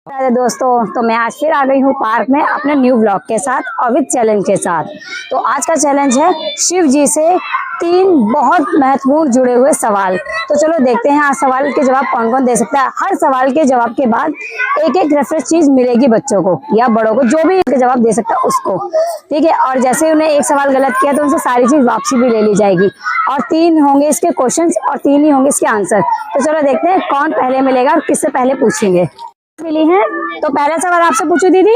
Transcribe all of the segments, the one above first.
अरे दोस्तों, तो मैं आज फिर आ गई हूँ पार्क में अपने न्यू ब्लॉग के साथ और विद चैलेंज के साथ। तो आज का चैलेंज है शिव जी से 3 बहुत महत्वपूर्ण जुड़े हुए सवाल। तो चलो देखते हैं आज सवाल के जवाब कौन कौन दे सकता है। हर सवाल के जवाब के बाद एक एक रेफरेंस चीज मिलेगी बच्चों को या बड़ों को, जो भी एक जवाब दे सकता है उसको। ठीक है, और जैसे ही उन्हें एक सवाल गलत किया तो उनसे सारी चीज वापसी भी ले ली जाएगी। और 3 होंगे इसके क्वेश्चन और 3 ही होंगे इसके आंसर। तो चलो देखते हैं कौन पहले मिलेगा और किससे पहले पूछेंगे। मिली है तो पहला सवाल आपसे पूछू दीदी।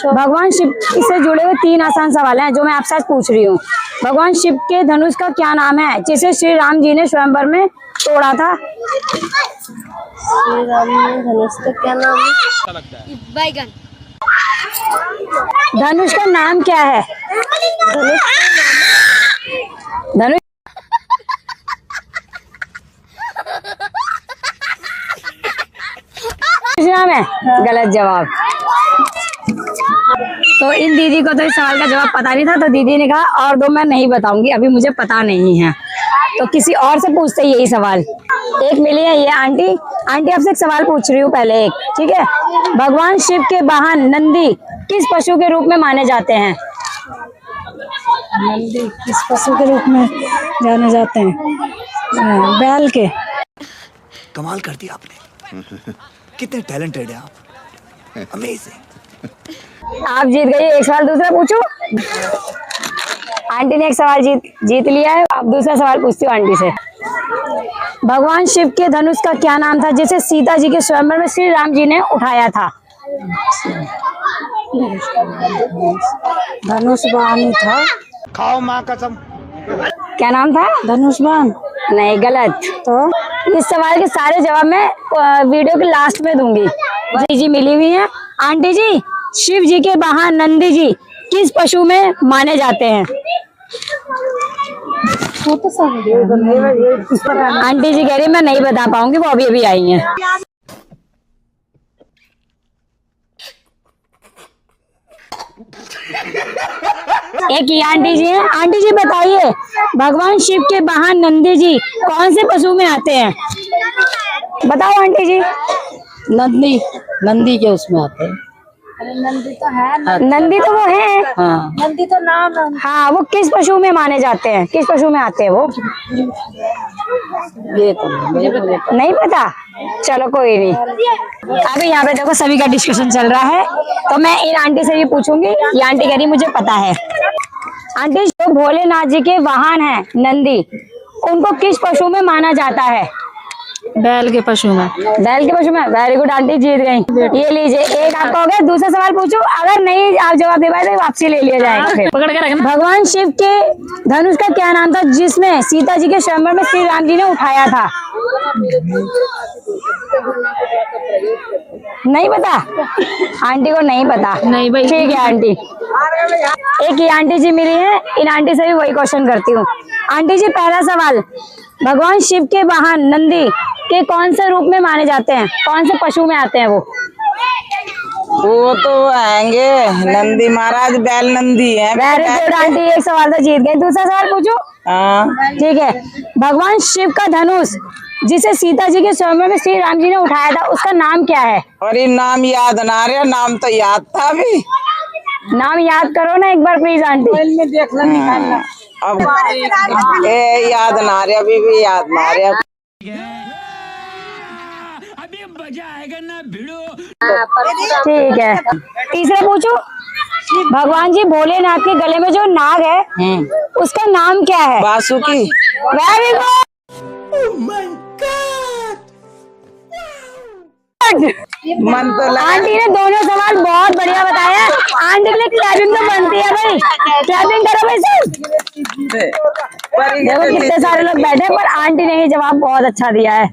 भगवान शिव से जुड़े हुए 3 आसान सवाल हैं जो मैं आपसे आज पूछ रही हूँ। भगवान शिव के धनुष का क्या नाम है जिसे श्री राम जी ने स्वयंवर में तोड़ा था? श्री राम ने धनुष का क्या नाम है? बैगन। धनुष का नाम क्या है? धनुष नाम है। गलत जवाब। तो इन दीदी को तो इस सवाल का जवाब पता नहीं था, तो दीदी ने कहा और 2 मैं नहीं बताऊंगी, अभी मुझे पता नहीं है। तो किसी और से पूछते यही सवाल। एक मिली है ये आंटी। आंटी आपसे एक सवाल पूछ रही हूँ पहले एक, ठीक है। भगवान शिव के वाहन नंदी किस पशु के रूप में माने जाते हैं? नंदी किस पशु के रूप में जाने जाते हैं? बैल के। कमाल कर दिया आपने। कितने टैलेंटेड है आप, अमेजिंग। आप जीत गई। एक सवाल दूसरा पूछू। आंटी ने एक सवाल जीत लिया है। अब दूसरा सवाल पूछती हूँ आंटी से। भगवान शिव के धनुष का क्या नाम था जिसे सीता जी के स्वयंवर में श्री राम जी ने उठाया था? धनुष बाण था। खाओ माँ कसम। क्या नाम था? धनुष बाण। नहीं, गलत। तो इस सवाल के सारे जवाब मैं वीडियो के लास्ट में दूंगी। जी मिली हुई है। आंटी जी, शिव जी के वाहन नंदी जी किस पशु में माने जाते हैं? आंटी जी कह रही मैं नहीं बता पाऊंगी, वो अभी अभी आई हैं। एक ही आंटी जी है। आंटी जी बताइए, भगवान शिव के वाहन नंदी जी कौन से पशु में आते हैं? बताओ आंटी जी। नंदी के उसमें आते हैं। नंदी तो है। नंदी तो वो है। हाँ। नंदी तो नाम है। हाँ, वो किस पशु में माने जाते हैं? किस पशु में आते हैं वो? ये तो नहीं पता। चलो कोई नहीं। अभी यहाँ पे देखो सभी का डिस्कशन चल रहा है, तो मैं इन आंटी से भी पूछूंगी। ये आंटी कह रही मुझे पता है। आंटी, जो भोलेनाथ जी के वाहन है नंदी, उनको किस पशु में माना जाता है? बैल के पशु में। बैल के पशु में। वेरी गुड आंटी, जीत गई। ये लीजिए, एक आपका हो गया। दूसरा सवाल पूछो। अगर नहीं आप जवाब दे पाए तो वापसी ले लिया जाएगा। पकड़ के रखना। भगवान शिव के धनुष का क्या नाम था जिसमें सीता जी के स्वयंवर में श्री राम जी ने उठाया था? नहीं पता। आंटी को नहीं पता। नहीं भाई। ठीक है आंटी। एक ही आंटी जी मिली है। इन आंटी से भी वही क्वेश्चन करती हूँ। आंटी जी, पहला सवाल, भगवान शिव के वाहन नंदी के कौन से रूप में माने जाते हैं? कौन से पशु में आते हैं वो? वो तो आएंगे नंदी महाराज, बैल नंदी है। वेरी गुड आंटी, एक सवाल तो जीत गए। दूसरा सवाल पूछो। हाँ। ठीक है। भगवान शिव का धनुष जिसे सीता जी के स्वयंवर में श्री राम जी ने उठाया था, उसका नाम क्या है? अरे नाम याद ना रहा, नाम तो याद था अभी। नाम याद करो ना एक बार प्लीज आंटी। में देख लो, निकालना। अब ए याद ना रहा, अभी भी याद ना रहा। अभी मजा आएगा ना भिड़ो। ठीक है। तीसरा पूछो। भगवान जी भोलेनाथ के गले में जो नाग है उसका नाम क्या है? बासुकी। Very good. मन तो लगा। आंटी ने दोनों सवाल बहुत बढ़िया बताया। आंटी के लिए क्लैपिंग तो बनती है भाई। क्लैपिंग करो भाई सब। देखो कितने सारे लोग बैठे, पर आंटी ने ही जवाब बहुत अच्छा दिया है।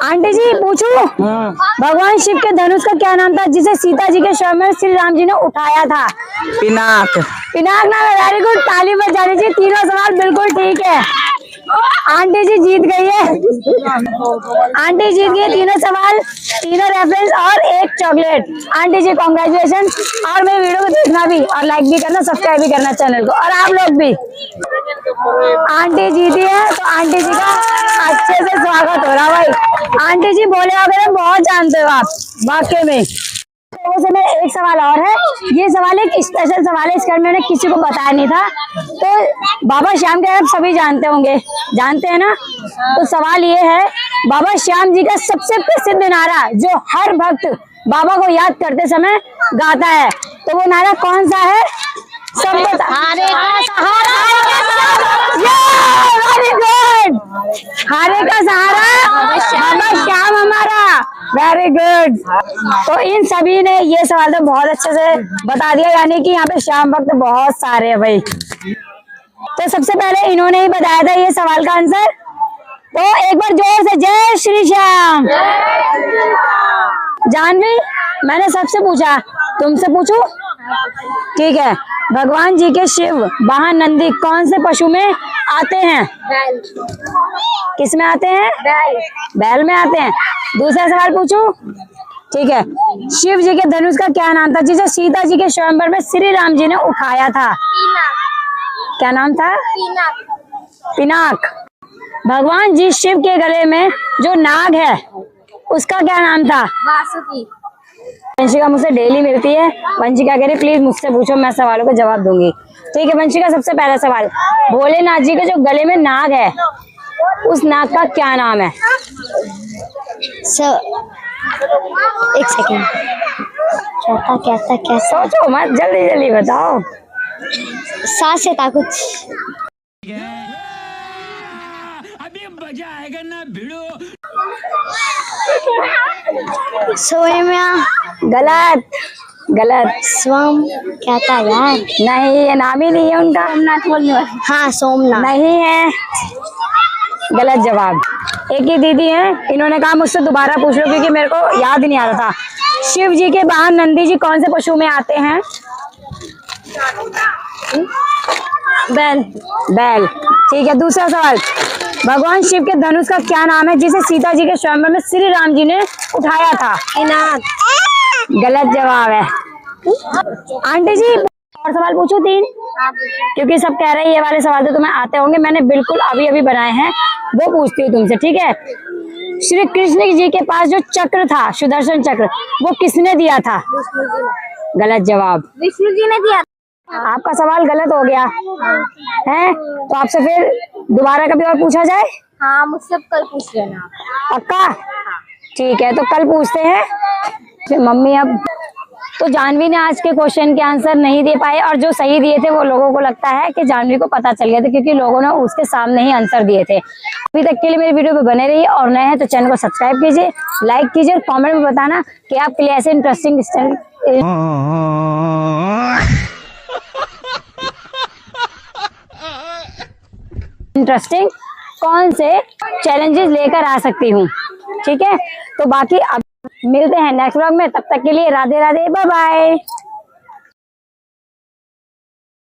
आंटी जी पूछू। भगवान शिव के धनुष का क्या नाम था जिसे सीता जी के स्वयंवर में श्री राम जी ने उठाया था? पिनाक। पिनाक नाम है। वेरी गुड, ताली बजानी चाहिए। तीनों सवाल बिल्कुल ठीक है। आंटी जी जीत गई है। आंटी जीत गई तीनों सवाल, तीनों रेफरेंस और एक चॉकलेट। आंटी जी कॉन्ग्रेचुलेशन। और मेरे वीडियो को देखना भी और लाइक भी करना, सब्सक्राइब भी करना चैनल को, और आप लोग भी। आंटी जीती है तो आंटी जी का अच्छे से स्वागत हो रहा भाई। आंटी जी बोले वगैरह बहुत जानते हो आप, वाकई में। से मेरा एक सवाल और है। ये सवाल एक स्पेशल सवाल है, इसका मैंने किसी को बताया नहीं था। तो बाबा श्याम के आप सभी जानते होंगे, जानते हैं ना? तो सवाल ये है, बाबा श्याम जी का सबसे प्रसिद्ध नारा जो हर भक्त बाबा को याद करते समय गाता है, तो वो नारा कौन सा है? सब बता। हारे का सहारा, वेरी गुड। हारे का सहारा बाबा श्याम हमारा, वेरी गुड। तो इन सभी ने ये सवाल तो बहुत अच्छे से बता दिया, यानी कि यहाँ पे श्याम भक्त बहुत सारे हैं भाई। तो सबसे पहले इन्होंने ही बताया था ये सवाल का आंसर, तो एक बार जोर से जय श्री श्याम। जानवी, मैंने सबसे पूछा, तुमसे पूछूं? ठीक है। भगवान जी के शिव वाहन नंदी कौन से पशु में आते हैं? बैल। किस में आते हैं? बैल। बैल में आते हैं। दूसरा सवाल पूछूं? ठीक है। शिव जी के धनुष का क्या नाम था जिसे सीता जी के स्वयंवर में श्री राम जी ने उठाया था? पिनाक। क्या नाम था? पिनाक। पिनाक। भगवान जी शिव के गले में जो नाग है उसका क्या नाम था? वासुकी। वंशिका मुझसे डेली मिलती है। वंशिका कह रही प्लीज मुझसे पूछो, मैं सवालों का जवाब दूंगी। ठीक है वंशिका, सबसे पहला सवाल, भोलेनाथ जी के जो गले में नाग है उस नाग का क्या नाम है? एक सेकेंड, क्या सोचो मत, जल्दी जल्दी बताओ। सांस से था कुछ। अभी मजा आएगा ना भिड़ो। सोम्या। गलत गलत। स्वम क्या था यार? नहीं, ये नाम ही नहीं है उनका। सोमनाथ बोलने वाले। हाँ सोमनाथ। नहीं है, गलत जवाब। एक ही दीदी है, इन्होंने कहा मुझसे दोबारा पूछ लो क्योंकि मेरे को याद ही नहीं आ रहा था। शिव जी के वाहन नंदी जी कौन से पशु में आते हैं? बैल। बैल। ठीक है। दूसरा सवाल, भगवान शिव के धनुष का क्या नाम है जिसे सीता जी के स्वयंवर में श्री राम जी ने उठाया था? पिनाक। गलत जवाब है। आंटी जी और सवाल पूछूं? 3, क्योंकि सब कह रहे हैं ये वाले सवाल तो तुम्हें आते होंगे, मैंने बिल्कुल अभी अभी बनाए हैं, वो पूछती हूँ तुमसे। ठीक है। श्री कृष्ण जी के पास जो चक्र था, सुदर्शन चक्र, वो किसने दिया था? विष्णु जी ने। गलत जवाब। विष्णु जी ने दिया। आपका सवाल गलत हो गया है, तो आपसे फिर दोबारा कभी और पूछा जाए? हाँ मुझसे कल पूछ लेना। पक्का? ठीक है, तो कल पूछते हैं। फिर मम्मी अब तो जानवी ने आज के क्वेश्चन के आंसर नहीं दे पाए, और जो सही दिए थे वो लोगों को लगता है कि जानवी को पता चल गया था क्योंकि लोगों ने उसके सामने ही आंसर दिए थे। अभी तक के लिए मेरी वीडियो पे बने रहिए, और नए हैं तो चैनल को सब्सक्राइब कीजिए, लाइक कीजिए, कमेंट में बताना कि आपके लिए ऐसे इंटरेस्टिंग कौन से चैलेंजेस लेकर आ सकती हूँ। ठीक है, तो बाकी अब मिलते हैं नेक्स्ट व्लॉग में, तब तक के लिए राधे राधे, बाय बाय।